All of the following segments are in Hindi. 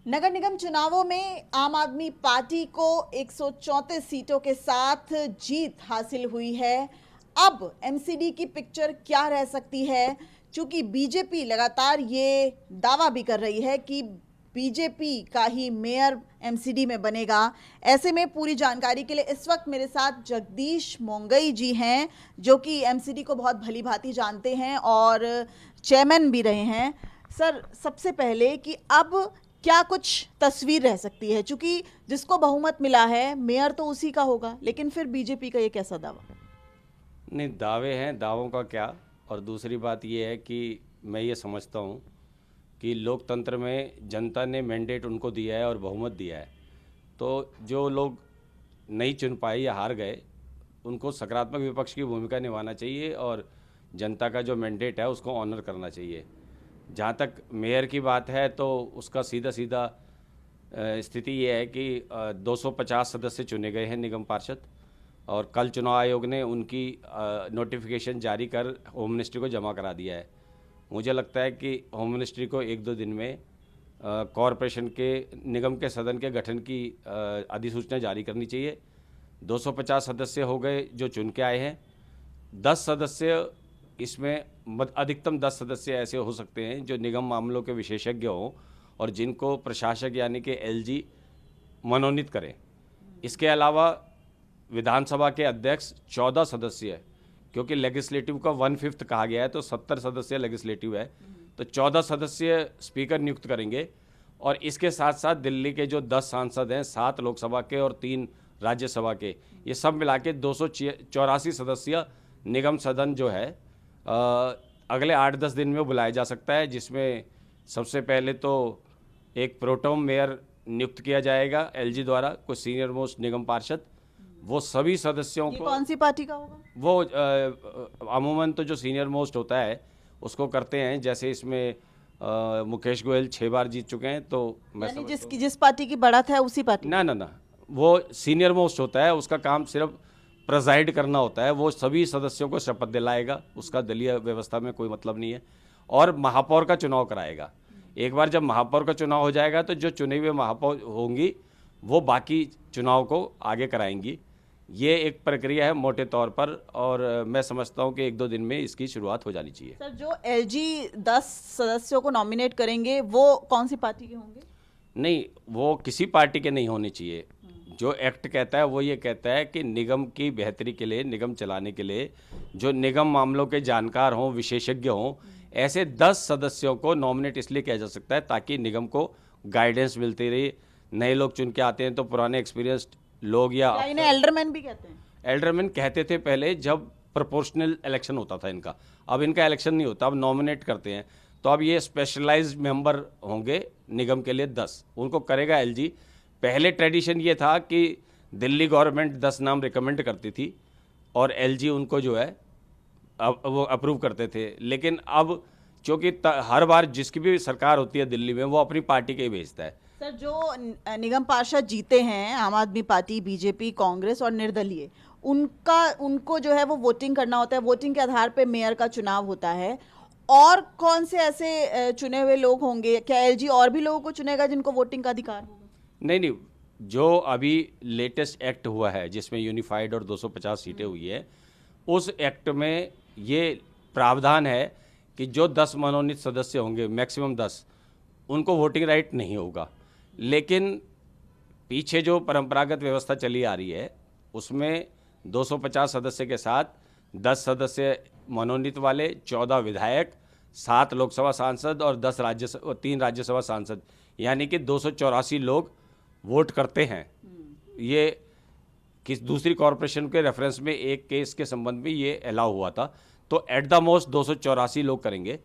नगर निगम चुनावों में आम आदमी पार्टी को 134 सीटों के साथ जीत हासिल हुई है। अब एमसीडी की पिक्चर क्या रह सकती है? चूंकि बीजेपी लगातार ये दावा भी कर रही है कि बीजेपी का ही मेयर एमसीडी में बनेगा। ऐसे में पूरी जानकारी के लिए इस वक्त मेरे साथ जगदीश मोंगई जी हैं, जो कि एमसीडी को बहुत भली भांति जानते हैं और चेयरमैन भी रहे हैं। सर, सबसे पहले कि अब क्या कुछ तस्वीर रह सकती है, क्योंकि जिसको बहुमत मिला है मेयर तो उसी का होगा, लेकिन फिर बीजेपी का ये कैसा दावा? नहीं, दावे हैं, दावों का क्या। और दूसरी बात ये है कि मैं ये समझता हूँ कि लोकतंत्र में जनता ने मैंडेट उनको दिया है और बहुमत दिया है। तो जो लोग नहीं चुन पाए या हार गए, उनको सकारात्मक विपक्ष की भूमिका निभाना चाहिए और जनता का जो मैंडेट है उसको ऑनर करना चाहिए। जहाँ तक मेयर की बात है तो उसका सीधा सीधा स्थिति ये है कि 250 सदस्य चुने गए हैं निगम पार्षद, और कल चुनाव आयोग ने उनकी नोटिफिकेशन जारी कर होम मिनिस्ट्री को जमा करा दिया है। मुझे लगता है कि होम मिनिस्ट्री को एक दो दिन में कॉरपोरेशन के निगम के सदन के गठन की अधिसूचना जारी करनी चाहिए। 250 सदस्य हो गए जो चुन के आए हैं। 10 सदस्य इसमें अधिकतम 10 सदस्य ऐसे हो सकते हैं जो निगम मामलों के विशेषज्ञ हों और जिनको प्रशासक यानी कि एलजी मनोनीत करें। इसके अलावा विधानसभा के अध्यक्ष 14 सदस्य है, क्योंकि लेजिस्लेटिव का 1/5 कहा गया है तो 70 सदस्य लेजिस्लेटिव है, तो 14 सदस्य स्पीकर नियुक्त करेंगे। और इसके साथ साथ दिल्ली के जो 10 सांसद हैं, 7 लोकसभा के और 3 राज्यसभा के, ये सब मिला के 284 सदस्य निगम सदन जो है अगले 8-10 दिन में बुलाया जा सकता है, जिसमें सबसे पहले तो एक प्रोटेम मेयर नियुक्त किया जाएगा एलजी द्वारा, कुछ सीनियर मोस्ट निगम पार्षद। वो सभी सदस्यों ये को, कौन सी पार्टी का होगा? वो अमूमन तो जो सीनियर मोस्ट होता है उसको करते हैं। जैसे इसमें मुकेश गोयल 6 बार जीत चुके हैं, तो मैं यानी समझता हूँ जिस पार्टी की बढ़त है उसी पार्टी ना ना ना, वो सीनियर मोस्ट होता है, उसका काम सिर्फ प्रेजाइड करना होता है। वो सभी सदस्यों को शपथ दिलाएगा, उसका दलीय व्यवस्था में कोई मतलब नहीं है। और महापौर का चुनाव कराएगा। एक बार जब महापौर का चुनाव हो जाएगा तो जो चुने हुए महापौर होंगी वो बाकी चुनाव को आगे कराएंगी। ये एक प्रक्रिया है मोटे तौर पर, और मैं समझता हूँ कि 1-2 दिन में इसकी शुरुआत हो जानी चाहिए। सर, जो एलजी 10 सदस्यों को नॉमिनेट करेंगे वो कौन सी पार्टी के होंगे? नहीं, वो किसी पार्टी के नहीं होने चाहिए। जो एक्ट कहता है वो ये कहता है कि निगम की बेहतरी के लिए, निगम चलाने के लिए जो निगम मामलों के जानकार हों, विशेषज्ञ हों, ऐसे 10 सदस्यों को नॉमिनेट इसलिए किया जा सकता है ताकि निगम को गाइडेंस मिलती रही। नए लोग चुन के आते हैं तो पुराने एक्सपीरियंस्ड लोग या क्या इन्हें एल्डरमैन भी कहते हैं? एल्डरमैन कहते थे पहले जब प्रोपोर्शनल इलेक्शन होता था इनका। अब इनका इलेक्शन नहीं होता, अब नॉमिनेट करते हैं। तो अब ये स्पेशलाइज्ड मेंबर होंगे निगम के लिए 10, उनको करेगा एलजी। पहले ट्रेडिशन ये था कि दिल्ली गवर्नमेंट 10 नाम रिकमेंड करती थी और एलजी उनको जो है वो अप्रूव करते थे। लेकिन अब चूँकि हर बार जिसकी भी सरकार होती है दिल्ली में, वो अपनी पार्टी के ही भेजता है। सर, जो निगम पार्षद जीते हैं, आम आदमी पार्टी, बीजेपी, कांग्रेस और निर्दलीय, उनको जो है वो वोटिंग करना होता है। वोटिंग के आधार पे मेयर का चुनाव होता है। और कौन से ऐसे चुने हुए लोग होंगे? क्या एलजी और भी लोगों को चुनेगा जिनको वोटिंग का अधिकार होगा? नहीं नहीं, जो अभी लेटेस्ट एक्ट हुआ है जिसमें यूनिफाइड और 250 सीटें हुई है, उस एक्ट में ये प्रावधान है कि जो 10 मनोनीत सदस्य होंगे, मैक्सिमम 10, उनको वोटिंग राइट नहीं होगा। लेकिन पीछे जो परंपरागत व्यवस्था चली आ रही है उसमें 250 सदस्य के साथ 10 सदस्य मनोनीत वाले, 14 विधायक, 7 लोकसभा सांसद और 3 राज्यसभा सांसद, यानी कि 284 लोग वोट करते हैं। ये किस दूसरी कॉरपोरेशन के रेफरेंस में एक केस के संबंध में ये अलाउ हुआ था। तो एट द मोस्ट 284 लोग करेंगे।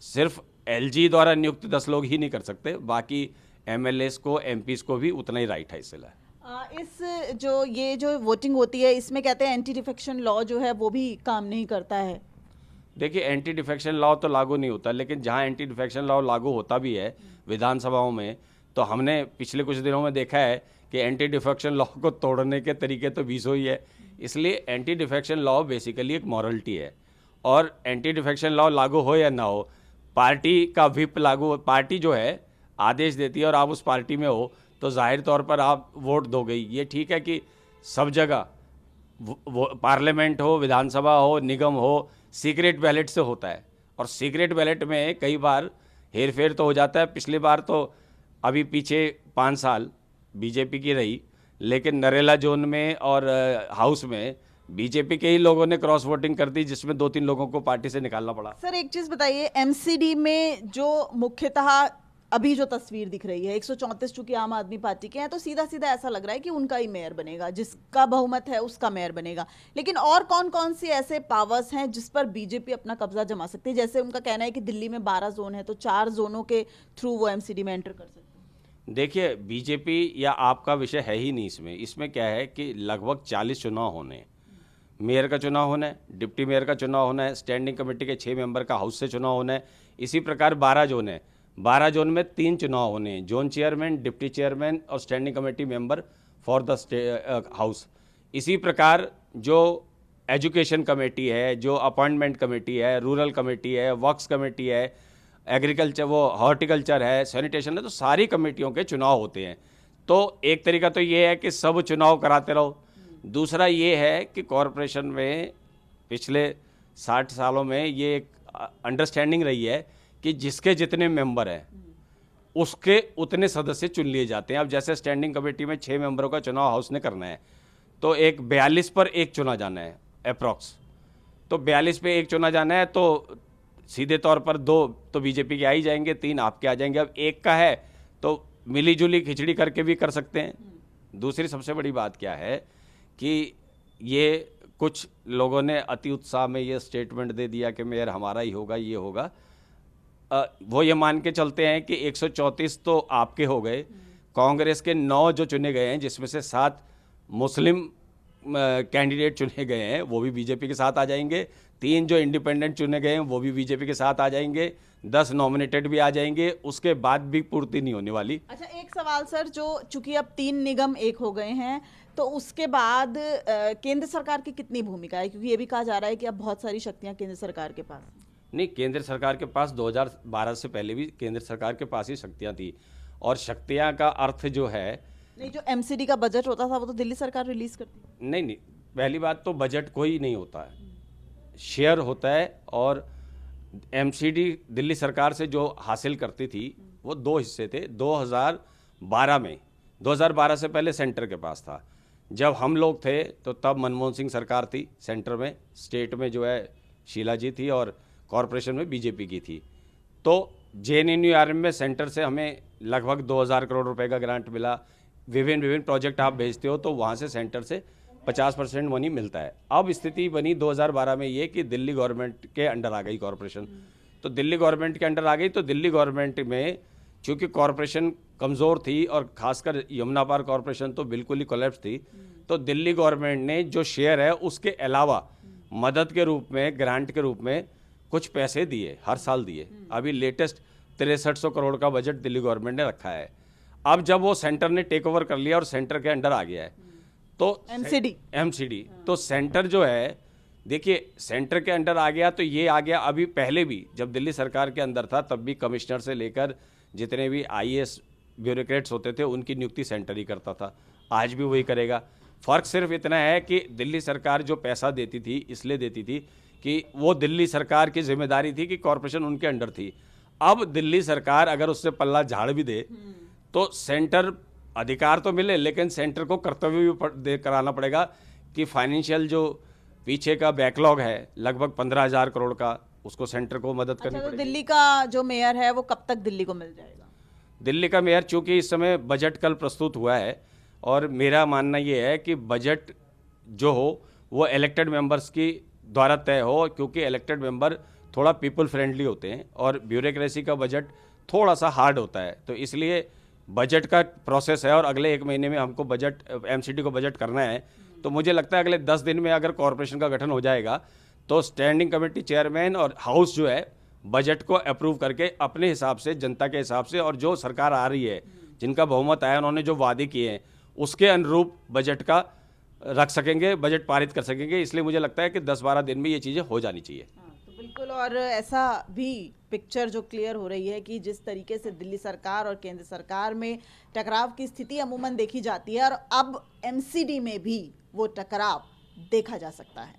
सिर्फ एलजी द्वारा नियुक्त 10 लोग ही नहीं कर सकते, बाकी एमएलएस को, एमपीस को भी उतना ही राइट है इसलिए। इस जो वोटिंग होती है, इसमें कहते हैं एंटी डिफेक्शन लॉ जो है वो भी काम नहीं करता है। देखिए, एंटी डिफेक्शन लॉ तो लागू नहीं होता, लेकिन जहां एंटी डिफेक्शन लॉ लागू होता भी है विधानसभाओं में, तो हमने पिछले कुछ दिनों में देखा है कि एंटी डिफेक्शन लॉ को तोड़ने के तरीके तो 20 ही है। इसलिए एंटी डिफेक्शन लॉ बेसिकली एक मॉरलिटी है, और एंटी डिफेक्शन लॉ लागू हो या ना हो, पार्टी का व्हिप लागू, पार्टी जो है आदेश देती है और आप उस पार्टी में हो तो जाहिर तौर पर आप वोट दोगे। ये ठीक है कि सब जगह वो पार्लियामेंट हो, विधानसभा हो, निगम हो, सीक्रेट बैलेट से होता है और सीक्रेट बैलेट में कई बार हेर फेर तो हो जाता है। पिछली बार तो अभी पीछे 5 साल बीजेपी की रही, लेकिन नरेला जोन में और हाउस में बीजेपी के ही लोगों ने क्रॉस वोटिंग कर दी, जिसमें 2-3 लोगों को पार्टी से निकालना पड़ा। सर एक चीज बताइए, एमसीडी में जो मुख्यतः अभी जो तस्वीर दिख रही है, 134 चूंकि आम आदमी पार्टी के हैं, तो सीधा सीधा ऐसा लग रहा है कि उनका ही मेयर बनेगा, जिसका बहुमत है उसका मेयर बनेगा। लेकिन और कौन कौन सी ऐसे पावर्स हैं जिस पर बीजेपी अपना कब्जा जमा सकती है? जैसे उनका कहना है कि दिल्ली में 12 जोन है, तो 4 जोनों के थ्रू वो एमसीडी में एंटर कर सकते हैं। देखिए, बीजेपी या आपका विषय है ही नहीं इसमें। इसमें क्या है कि लगभग 40 चुनाव होने हैं। मेयर का चुनाव होना है, डिप्टी मेयर का चुनाव होना है, स्टैंडिंग कमेटी के 6 मेंबर का हाउस से चुनाव होना है। इसी प्रकार 12 जोन है, 12 जोन में 3 चुनाव होने हैं, जोन चेयरमैन, डिप्टी चेयरमैन और standing committee member for the house. इसी प्रकार जो एजुकेशन कमेटी है, जो अपॉइंटमेंट कमेटी है, रूरल कमेटी है, वर्क्स कमेटी है, एग्रीकल्चर वो हॉर्टिकल्चर है, सैनिटेशन है, तो सारी कमेटियों के चुनाव होते हैं। तो एक तरीका तो ये है कि सब चुनाव कराते रहो। दूसरा ये है कि कॉरपोरेशन में पिछले 60 सालों में ये एक अंडरस्टैंडिंग रही है कि जिसके जितने मेंबर हैं उसके उतने सदस्य चुन लिए जाते हैं। अब जैसे स्टैंडिंग कमेटी में 6 मेंबरों का चुनाव हाउस ने करना है, तो एक 42 पर 1 चुना जाना है अप्रॉक्स। तो 42 पे 1 चुना जाना है, तो सीधे तौर पर 2 तो बीजेपी के आ ही जाएंगे, 3 आपके आ जाएंगे। अब 1 का है तो मिली जुली खिचड़ी करके भी कर सकते हैं। दूसरी सबसे बड़ी बात क्या है कि ये कुछ लोगों ने अति उत्साह में ये स्टेटमेंट दे दिया कि मेयर हमारा ही होगा, ये होगा। वो ये मान के चलते हैं कि 134 तो आपके हो गए, कांग्रेस के 9 जो चुने गए हैं, जिसमें से 7 मुस्लिम कैंडिडेट चुने गए हैं, वो भी बीजेपी के साथ आ जाएंगे। 3 जो इंडिपेंडेंट चुने गए हैं वो भी बीजेपी के साथ आ जाएंगे। 10 नॉमिनेटेड भी आ जाएंगे। उसके बाद भी पूर्ति नहीं होने वाली। अच्छा, एक सवाल सर, जो चूंकि अब 3 निगम एक हो गए हैं, तो उसके बाद केंद्र सरकार की कितनी भूमिका है? क्योंकि ये भी कहा जा रहा है कि अब बहुत सारी शक्तियां केंद्र सरकार के पास हैं। नहीं, केंद्र सरकार के पास 2012 से पहले भी केंद्र सरकार के पास ही शक्तियां थी। और शक्तियां का अर्थ जो है, नहीं, जो एमसीडी का बजट होता था वो तो दिल्ली सरकार रिलीज करती है। नहीं, पहली बात तो बजट कोई नहीं होता है, शेयर होता है। और एमसीडी दिल्ली सरकार से जो हासिल करती थी वो 2 हिस्से थे। 2012 में, 2012 से पहले सेंटर के पास था। जब हम लोग थे तो तब मनमोहन सिंह सरकार थी सेंटर में, स्टेट में जो है शीला जी थी और कॉरपोरेशन में बीजेपी की थी। तो JNNURM में सेंटर से हमें लगभग 2000 करोड़ रुपए का ग्रांट मिला। विभिन्न प्रोजेक्ट आप भेजते हो तो वहाँ से सेंटर से 50% मनी मिलता है। अब स्थिति बनी 2012 में ये कि दिल्ली गवर्नमेंट के अंडर आ गई कॉरपोरेशन। तो दिल्ली गवर्नमेंट के अंडर आ गई, तो दिल्ली गवर्नमेंट में चूँकि कॉरपोरेशन कमज़ोर थी और खासकर यमुना पार कॉरपोरेशन तो बिल्कुल ही कोलैप्स थी, तो दिल्ली गवर्नमेंट ने जो शेयर है उसके अलावा मदद के रूप में, ग्रांट के रूप में कुछ पैसे दिए, हर साल दिए। अभी लेटेस्ट 6300 करोड़ का बजट दिल्ली गवर्नमेंट ने रखा है। अब जब वो सेंटर ने टेक ओवर कर लिया और सेंटर के अंडर आ गया है, तो एमसीडी तो सेंटर जो है, देखिए सेंटर के अंडर आ गया तो ये आ गया। अभी पहले भी जब दिल्ली सरकार के अंदर था तब भी कमिश्नर से लेकर जितने भी IAS ब्यूरोक्रेट्स होते थे उनकी नियुक्ति सेंटर ही करता था। आज भी वही करेगा। फ़र्क सिर्फ इतना है कि दिल्ली सरकार जो पैसा देती थी इसलिए देती थी कि वो दिल्ली सरकार की जिम्मेदारी थी कि कॉरपोरेशन उनके अंडर थी। अब दिल्ली सरकार अगर उससे पल्ला झाड़ भी दे तो सेंटर अधिकार तो मिले, लेकिन सेंटर को कर्तव्य भी कराना पड़ेगा कि फाइनेंशियल जो पीछे का बैकलॉग है लगभग 15,000 करोड़ का, उसको सेंटर को मदद करनी तो पड़ेगी। दिल्ली का जो मेयर है वो कब तक दिल्ली को मिल जाएगा? दिल्ली का मेयर, चूंकि इस समय बजट कल प्रस्तुत हुआ है और मेरा मानना ये है कि बजट जो हो वो इलेक्टेड मेंबर्स की द्वारा तय हो, क्योंकि इलेक्टेड मेंबर थोड़ा पीपल फ्रेंडली होते हैं और ब्यूरोक्रेसी का बजट थोड़ा सा हार्ड होता है। तो इसलिए बजट का प्रोसेस है और अगले 1 महीने में हमको बजट, एमसीडी को बजट करना है। तो मुझे लगता है अगले 10 दिन में अगर कॉरपोरेशन का गठन हो जाएगा तो स्टैंडिंग कमेटी चेयरमैन और हाउस जो है बजट को अप्रूव करके अपने हिसाब से, जनता के हिसाब से, और जो सरकार आ रही है, जिनका बहुमत आया, उन्होंने जो वादे किए हैं उसके अनुरूप बजट का रख सकेंगे, बजट पारित कर सकेंगे। इसलिए मुझे लगता है कि 10-12 दिन में ये चीज़ें हो जानी चाहिए। तो बिल्कुल, और ऐसा भी पिक्चर जो क्लियर हो रही है कि जिस तरीके से दिल्ली सरकार और केंद्र सरकार में टकराव की स्थिति अमूमन देखी जाती है और अब एमसीडी में भी वो टकराव देखा जा सकता है।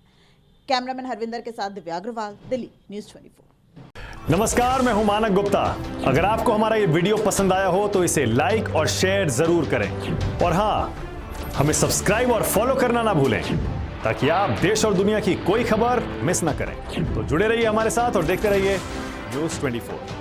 कैमरामैन हरविंदर के साथ दिव्या अग्रवाल, दिल्ली न्यूज़ 24। नमस्कार, मैं हूं मानक गुप्ता। अगर आपको हमारा ये वीडियो पसंद आया हो तो इसे लाइक और शेयर जरूर करें और हाँ, हमें सब्सक्राइब और फॉलो करना ना भूलें ताकि आप देश और दुनिया की कोई खबर मिस ना करें। तो जुड़े रहिए हमारे साथ और देखते रहिए न्यूज़ 24।